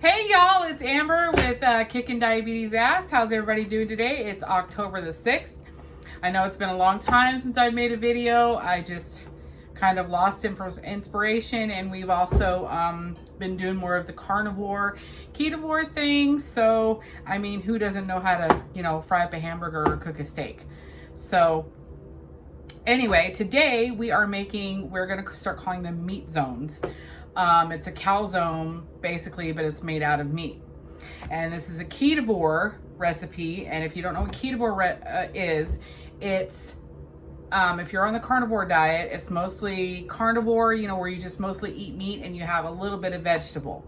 Hey y'all, it's Amber with Kicking Diabetes Ass. How's everybody doing today? It's October the 6th. I know it's been a long time since I've made a video. I just kind of lost inspiration, and we've also been doing more of the carnivore, ketovore thing. So, I mean, who doesn't know how to, fry up a hamburger or cook a steak? So, anyway, today we're going to start calling them meat zones. It's a calzone basically, but it's made out of meat. And this is a ketovore recipe. And if you don't know what ketovore is, it's if you're on the carnivore diet, it's mostly carnivore, where you just mostly eat meat and you have a little bit of vegetable.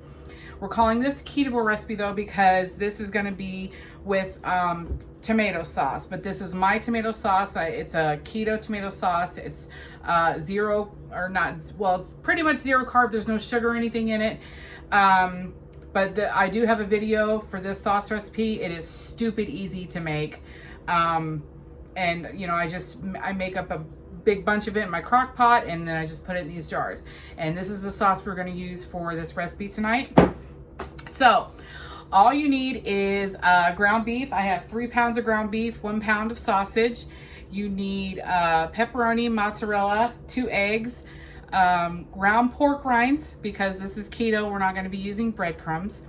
We're calling this ketovore recipe though because this is going to be with tomato sauce, but this is my tomato sauce. It's a keto tomato sauce. It's it's pretty much zero carb. There's no sugar or anything in it. But I do have a video for this sauce recipe. It is stupid easy to make. And I make up a big bunch of it in my crock pot, and then I just put it in these jars. And this is the sauce we're going to use for this recipe tonight. So all you need is ground beef. I have 3 pounds of ground beef, 1 pound of sausage. You need pepperoni, mozzarella, 2 eggs, ground pork rinds, because this is keto. We're not going to be using breadcrumbs.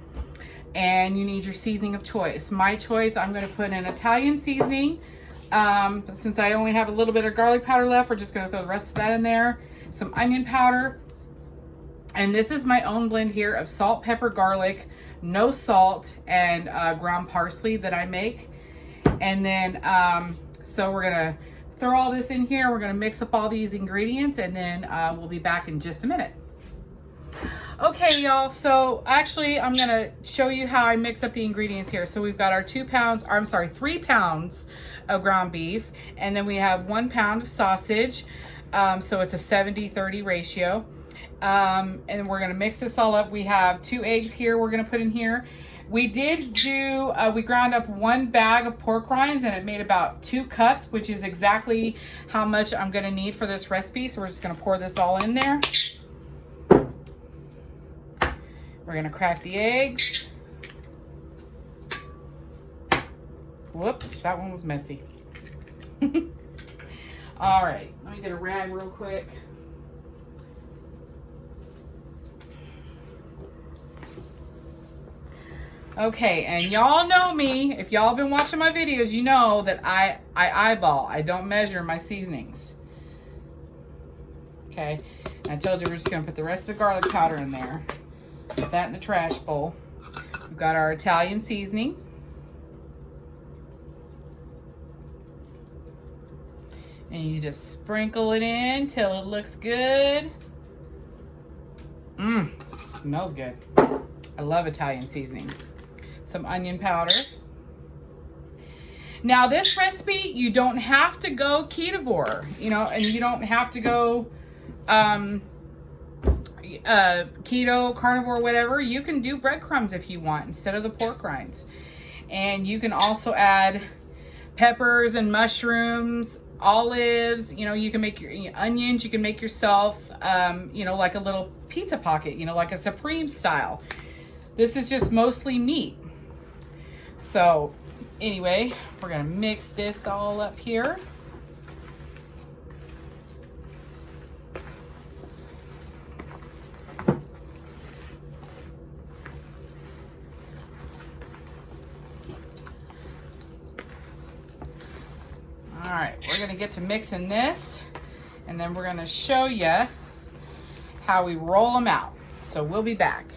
And you need your seasoning of choice. My choice, I'm going to put in Italian seasoning. Since I only have a little bit of garlic powder left, we're just going to throw the rest of that in there. Some onion powder. And this is my own blend here of salt, pepper, garlic, no salt, and ground parsley that I make. And then, so we're going to throw all this in here. We're going to mix up all these ingredients, and then we'll be back in just a minute. Okay, y'all. So actually, I'm going to show you how I mix up the ingredients here. So we've got our 3 pounds of ground beef, and then we have 1 pound of sausage. So it's a 70-30 ratio. And we're going to mix this all up. We have 2 eggs here we're going to put in here. We ground up 1 bag of pork rinds, and it made about 2 cups, which is exactly how much I'm going to need for this recipe. So we're just going to pour this all in there. We're going to crack the eggs. Whoops, that one was messy. All right, let me get a rag real quick. Okay, and y'all know me. If y'all been watching my videos, you know that I eyeball. I don't measure my seasonings. Okay, and I told you we're just going to put the rest of the garlic powder in there. Put that in the trash bowl. We've got our Italian seasoning. And you just sprinkle it in till it looks good. Smells good. I love Italian seasoning. Some onion powder. Now this recipe, you don't have to go ketovore, and you don't have to go keto, carnivore, whatever. You can do breadcrumbs if you want instead of the pork rinds. And you can also add peppers and mushrooms, olives. You can make your onions. You can make yourself, like a little pizza pocket, like a Supreme style. This is just mostly meat. So anyway, we're going to mix this all up here. All right, we're going to get to mixing this, and then we're going to show you how we roll them out. So we'll be back.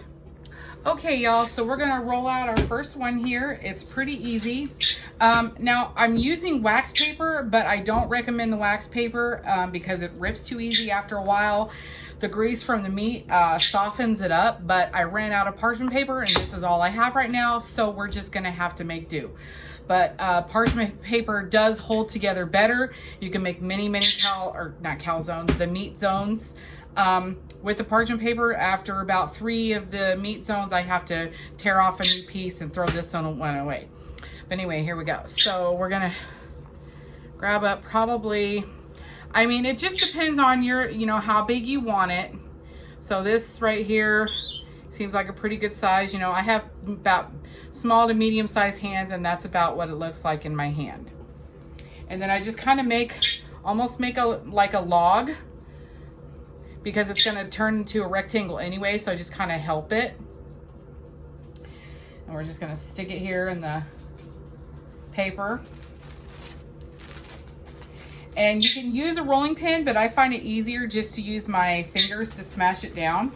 Okay, y'all, so we're going to roll out our first one here. It's pretty easy. Now, I'm using wax paper, but I don't recommend the wax paper because it rips too easy after a while. The grease from the meat softens it up, but I ran out of parchment paper, and this is all I have right now, so we're just going to have to make do. But parchment paper does hold together better. You can make many calzones, the meat zones. With the parchment paper, after about 3 of the meat zones, I have to tear off a new piece and throw this one away. But anyway, here we go. So we're gonna grab up probably, it just depends on your, how big you want it. So this right here, Seems like a pretty good size. You know, I have about small to medium sized hands, and that's about what it looks like in my hand. And then I just kind of almost make like a log, because it's going to turn into a rectangle anyway, so I just kind of help it. And we're just going to stick it here in the paper. And you can use a rolling pin, but I find it easier just to use my fingers to smash it down.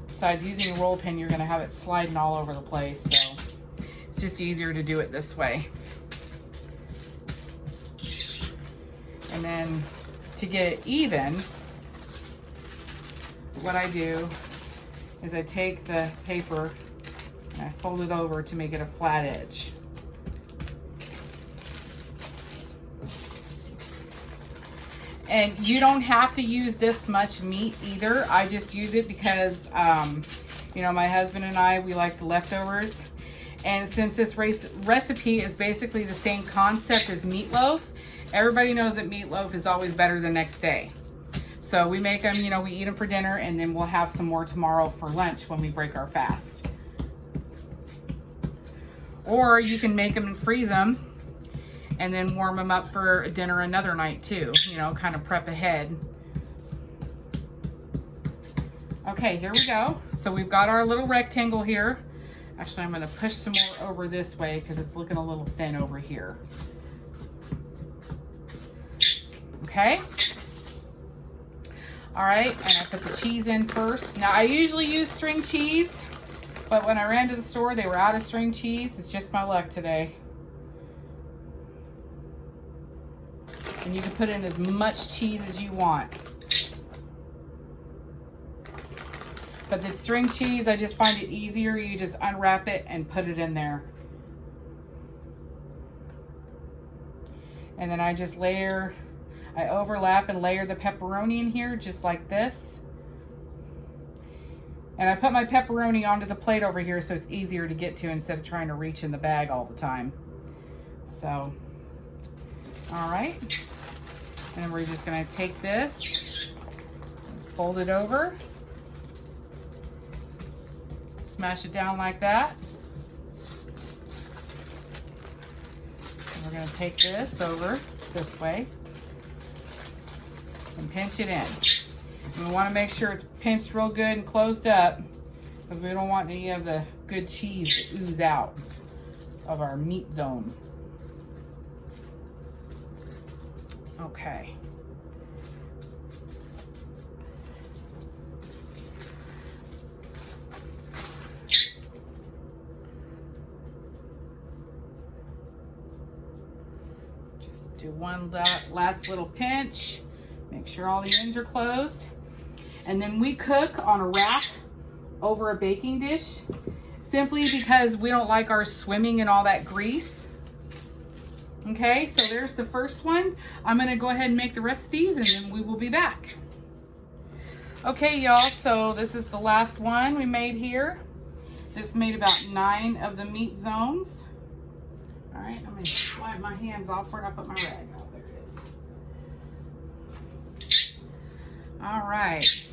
Besides, using a roll pin, you're going to have it sliding all over the place, so it's just easier to do it this way. And then to get it even, what I do is I take the paper and I fold it over to make it a flat edge. And you don't have to use this much meat either. I just use it because, you know, my husband and I, we like the leftovers. And since this recipe is basically the same concept as meatloaf, everybody knows that meatloaf is always better the next day. So we make them, you know, we eat them for dinner, and then we'll have some more tomorrow for lunch when we break our fast. Or you can make them and freeze them and then warm them up for dinner another night too, you know, kind of prep ahead. Okay, here we go. So we've got our little rectangle here. Actually, I'm going to push some more over this way because it's looking a little thin over here. Okay. All right, and I put the cheese in first. Now, I usually use string cheese, but when I ran to the store, they were out of string cheese. It's just my luck today. And you can put in as much cheese as you want. But the string cheese, I just find it easier. You just unwrap it and put it in there. And then I just I overlap and layer the pepperoni in here just like this. And I put my pepperoni onto the plate over here so it's easier to get to instead of trying to reach in the bag all the time. So, all right. And then we're just gonna take this, fold it over, smash it down like that. And we're gonna take this over this way and pinch it in. And we wanna make sure it's pinched real good and closed up, because we don't want any of the good cheese to ooze out of our meat zone. Okay. Just do one last little pinch. Make sure all the ends are closed. And then we cook on a wrap over a baking dish, simply because we don't like ours swimming in all that grease. Okay, so there's the first one. I'm gonna go ahead and make the rest of these, and then we will be back. Okay, y'all, so this is the last one we made here. This made about 9 of the meat zones. All right, I'm gonna wipe my hands off. Where'd I put my rag? Oh, there it is. All right.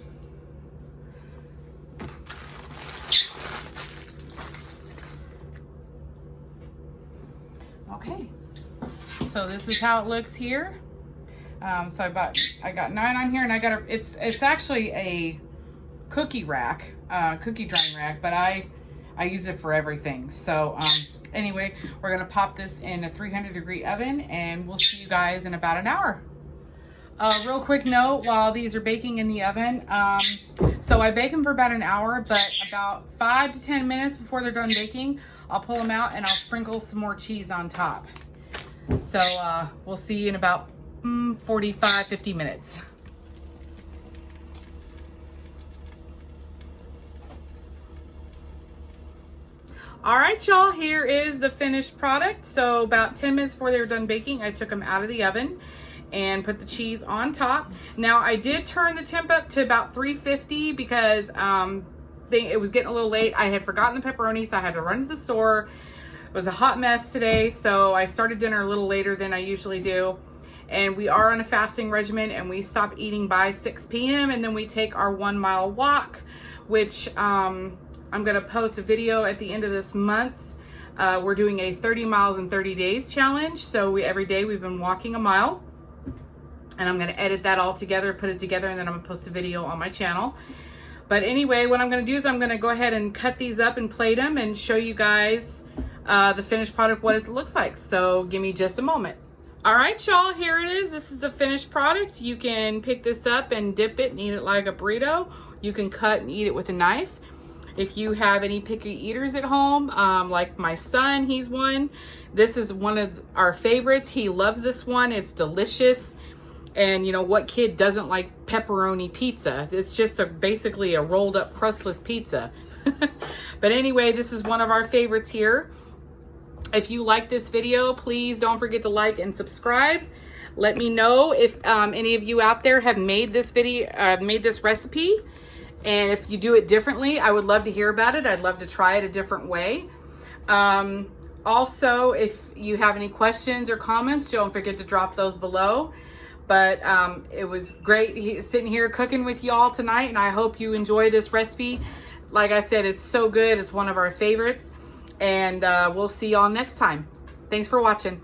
Okay. So this is how it looks here. So I got 9 on here, and I got it's actually a cookie rack, cookie drying rack, but I use it for everything. So anyway, we're gonna pop this in a 300-degree oven, and we'll see you guys in about an hour. Real quick note while these are baking in the oven. So I bake them for about an hour, but about 5 to 10 minutes before they're done baking, I'll pull them out and I'll sprinkle some more cheese on top. So we'll see you in about 45, 50 minutes. All right, y'all, here is the finished product. So about 10 minutes before they were done baking, I took them out of the oven and put the cheese on top. Now I did turn the temp up to about 350 because it was getting a little late. I had forgotten the pepperoni, so I had to run to the store. It was a hot mess today, so I started dinner a little later than I usually do. And we are on a fasting regimen, and we stop eating by 6 p.m. and then we take our 1 mile walk, which I'm gonna post a video at the end of this month. We're doing a 30 miles in 30 days challenge. So every day we've been walking a mile, and I'm gonna edit that all together, put it together, and then I'm gonna post a video on my channel. But anyway, what I'm gonna do is I'm gonna go ahead and cut these up and plate them and show you guys the finished product, what it looks like. So give me just a moment. All right, y'all, here it is. This is the finished product. You can pick this up and dip it and eat it like a burrito. You can cut and eat it with a knife. If you have any picky eaters at home, like my son, he's one. This is one of our favorites. He loves this one. It's delicious. And you know, what kid doesn't like pepperoni pizza? It's just basically a rolled up crustless pizza. But anyway, this is one of our favorites here. If you like this video, please don't forget to like and subscribe. Let me know if any of you out there have made this recipe. And if you do it differently, I would love to hear about it. I'd love to try it a different way. Also, if you have any questions or comments, don't forget to drop those below. But it was great sitting here cooking with y'all tonight, and I hope you enjoy this recipe. Like I said, it's so good. It's one of our favorites. And we'll see y'all next time. Thanks for watching.